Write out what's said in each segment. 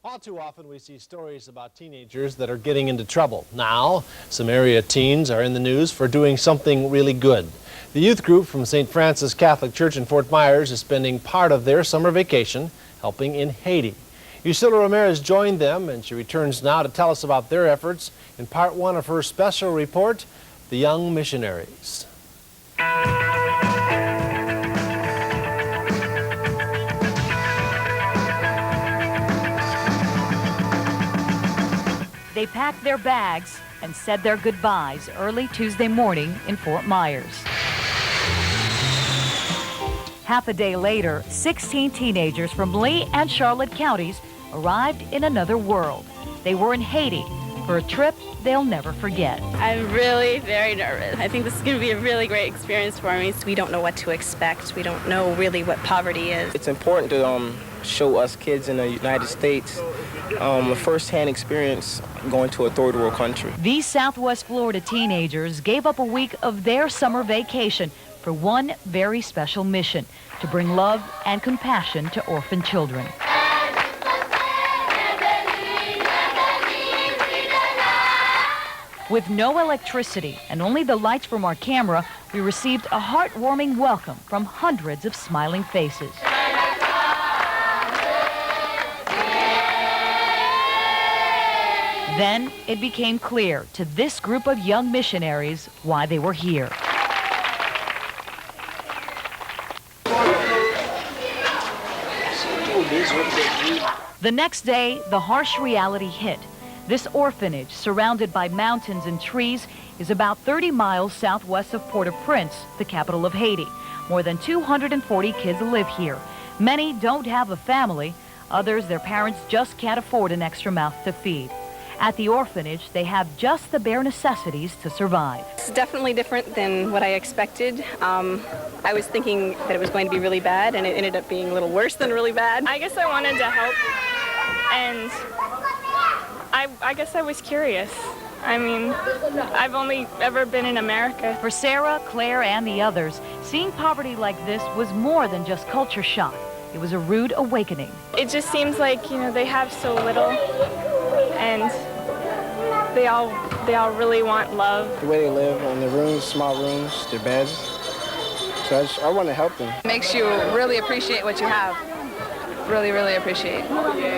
All too often we see stories about teenagers that are getting into trouble. Now, some area teens are in the news for doing something really good. The youth group from St. Francis Catholic Church in Fort Myers is spending part of their summer vacation helping in Haiti. Yusila Ramirez joined them, and she returns now to tell us about their efforts in part one of her special report, The Young Missionaries. They packed their bags and said their goodbyes early Tuesday morning in Fort Myers. Half a day later, 16 teenagers from Lee and Charlotte counties arrived in another world. They were in Haiti for a trip they'll never forget. I'm really very nervous. I think this is going to be a really great experience for me. We don't know what to expect. We don't know really what poverty is. It's important to show us kids in the United States a first-hand experience going to a third world country. These Southwest Florida teenagers gave up a week of their summer vacation for one very special mission: to bring love and compassion to orphan children. With no electricity and only the lights from our camera, we received a heartwarming welcome from hundreds of smiling faces. Then it became clear to this group of young missionaries why they were here. The next day, the harsh reality hit. This orphanage, surrounded by mountains and trees, is about 30 miles southwest of Port-au-Prince, the capital of Haiti. More than 240 kids live here. Many don't have a family. Others, their parents just can't afford an extra mouth to feed. At the orphanage, they have just the bare necessities to survive. It's definitely different than what I expected. I was thinking that it was going to be really bad, and it ended up being a little worse than really bad. I guess I wanted to help, and I guess I was curious. I mean, I've only ever been in America. For Sarah, Claire, and the others, seeing poverty like this was more than just culture shock. It was a rude awakening. It just seems like, you know, they have so little, and they all really want love. The way they live in their rooms, small rooms, their beds. So I want to help them. It makes you really appreciate what you have. Really, really appreciate.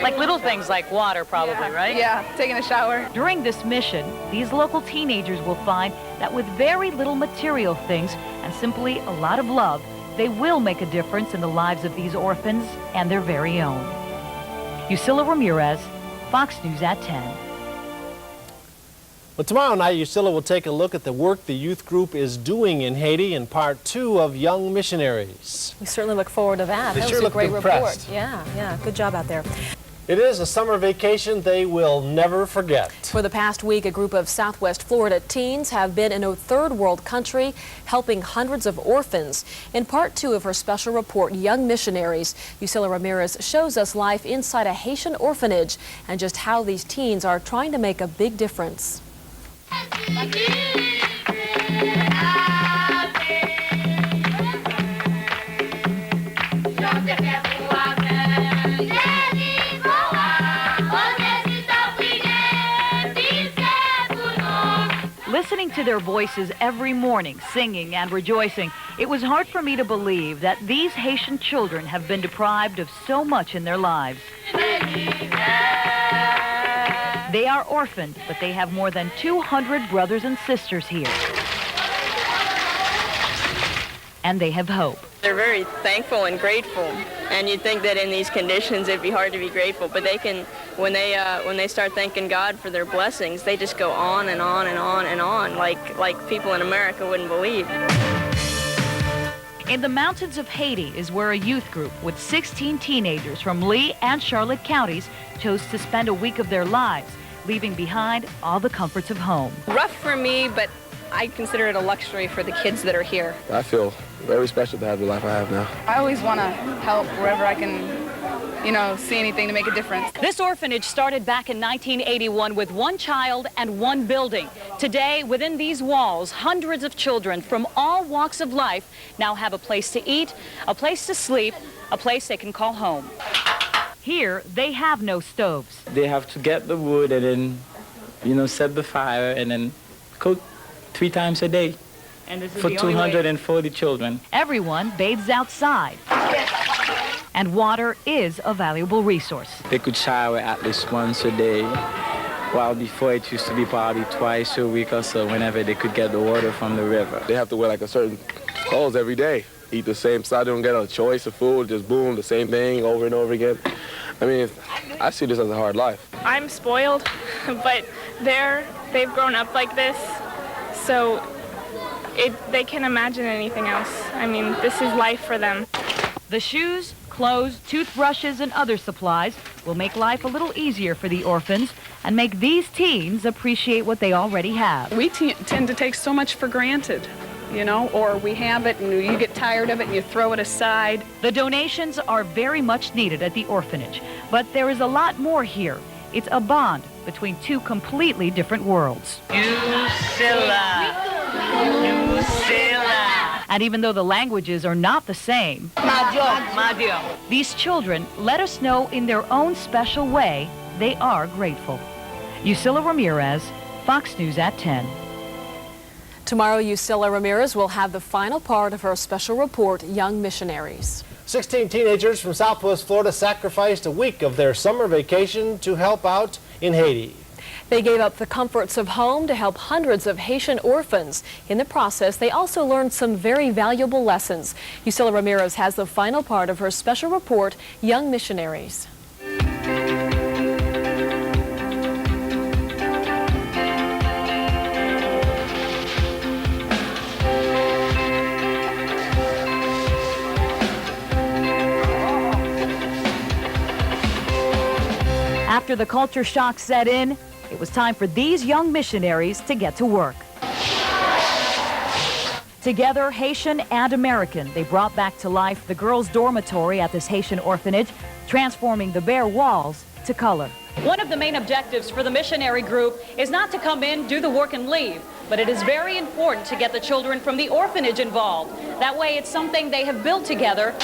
Like little things like water, probably, right? Yeah, taking a shower. During this mission, these local teenagers will find that with very little material things and simply a lot of love, they will make a difference in the lives of these orphans and their very own. Yusila Ramirez, Fox News at 10. Well, tomorrow night, Yusila will take a look at the work the youth group is doing in Haiti in part two of Young Missionaries. We certainly look forward to that. They That sure was a looked great report. impressed. Yeah, good job out there. It is a summer vacation they will never forget. For the past week, a group of Southwest Florida teens have been in a third world country helping hundreds of orphans. In part two of her special report, Young Missionaries, Yusila Ramirez shows us life inside a Haitian orphanage and just how these teens are trying to make a big difference. Listening to their voices every morning, singing and rejoicing, it was hard for me to believe that these Haitian children have been deprived of so much in their lives. They are orphaned, but they have more than 200 brothers and sisters here. And they have hope. They're very thankful and grateful, and you'd think that in these conditions it'd be hard to be grateful, but they can, when they start thanking God for their blessings, they just go on and on and on and on, like people in America wouldn't believe. In the mountains of Haiti is where a youth group with 16 teenagers from Lee and Charlotte counties chose to spend a week of their lives, leaving behind all the comforts of home. Rough for me, but I consider it a luxury for the kids that are here. I feel very special to have the life I have now. I always want to help wherever I can, see anything to make a difference. This orphanage started back in 1981 with one child and one building. Today, within these walls, hundreds of children from all walks of life now have a place to eat, a place to sleep, a place they can call home. Here, they have no stoves. They have to get the wood and then, set the fire and then cook 3 times a day for 240 children. Everyone bathes outside. And water is a valuable resource. They could shower at least once a day, while before it used to be probably twice a week or so whenever they could get the water from the river. They have to wear like a certain clothes every day, eat the same stuff, they don't get a choice of food, just boom, the same thing over and over again. I mean, I see this as a hard life. I'm spoiled, but they've grown up like this, so they can't imagine anything else. I mean, this is life for them. The shoes, clothes, toothbrushes, and other supplies will make life a little easier for the orphans and make these teens appreciate what they already have. We tend to take so much for granted, or we have it and you get tired of it and you throw it aside. The donations are very much needed at the orphanage, but there is a lot more here. It's a bond between 2 completely different worlds. And even though the languages are not the same, these children let us know in their own special way they are grateful. Yusila Ramirez, Fox News at 10. Tomorrow, Yusila Ramirez will have the final part of her special report, Young Missionaries. 16 teenagers from Southwest Florida sacrificed a week of their summer vacation to help out in Haiti. They gave up the comforts of home to help hundreds of Haitian orphans. In the process, they also learned some very valuable lessons. Yusila Ramirez has the final part of her special report, Young Missionaries. After the culture shock set in, it was time for these young missionaries to get to work. Together, Haitian and American, they brought back to life the girls' dormitory at this Haitian orphanage, transforming the bare walls to color. One of the main objectives for the missionary group is not to come in, do the work, and leave, but it is very important to get the children from the orphanage involved. That way, it's something they have built together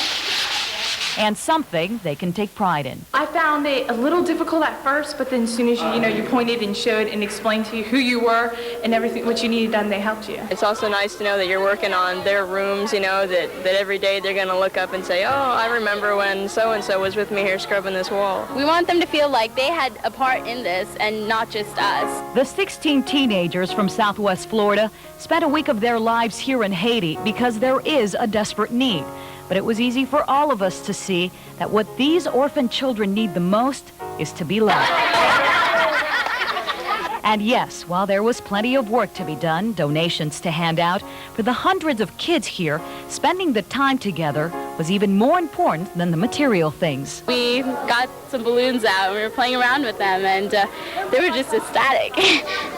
and something they can take pride in. I found it a little difficult at first, but then as soon as you pointed and showed and explained to you who you were and everything, what you needed done, they helped you. It's also nice to know that you're working on their rooms, that every day they're going to look up and say, oh, I remember when so-and-so was with me here scrubbing this wall. We want them to feel like they had a part in this and not just us. The 16 teenagers from Southwest Florida spent a week of their lives here in Haiti because there is a desperate need. But it was easy for all of us to see that what these orphan children need the most is to be loved. And yes, while there was plenty of work to be done, donations to hand out, for the hundreds of kids here, spending the time together was even more important than the material things. We got some balloons out and we were playing around with them, and they were just ecstatic.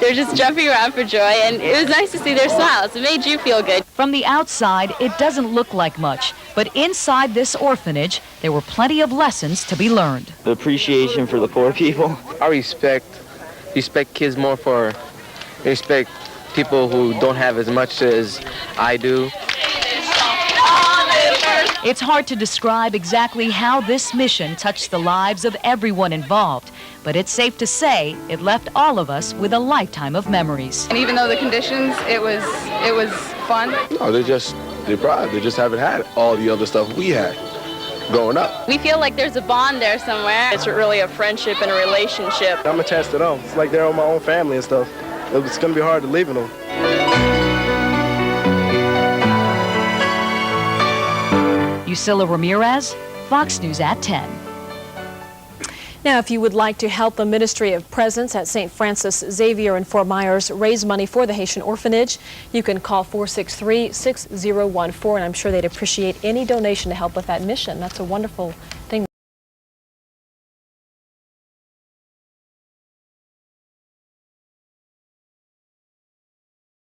They were just jumping around for joy, and it was nice to see their smiles. It made you feel good. From the outside, it doesn't look like much, but inside this orphanage, there were plenty of lessons to be learned. The appreciation for the poor people. I respect kids more for respect people who don't have as much as I do. It's hard to describe exactly how this mission touched the lives of everyone involved, but it's safe to say it left all of us with a lifetime of memories. And even though the conditions, it was fun. No, they're deprived. They just haven't had all the other stuff we had growing up. We feel like there's a bond there somewhere. It's really a friendship and a relationship. I'm attached to them. It's like they're on my own family and stuff. It's going to be hard to leave them. Yusila Ramirez, Fox News at 10. Now, if you would like to help the Ministry of Presence at St. Francis Xavier in Fort Myers raise money for the Haitian orphanage, you can call 463-6014, and I'm sure they'd appreciate any donation to help with that mission. That's a wonderful thing.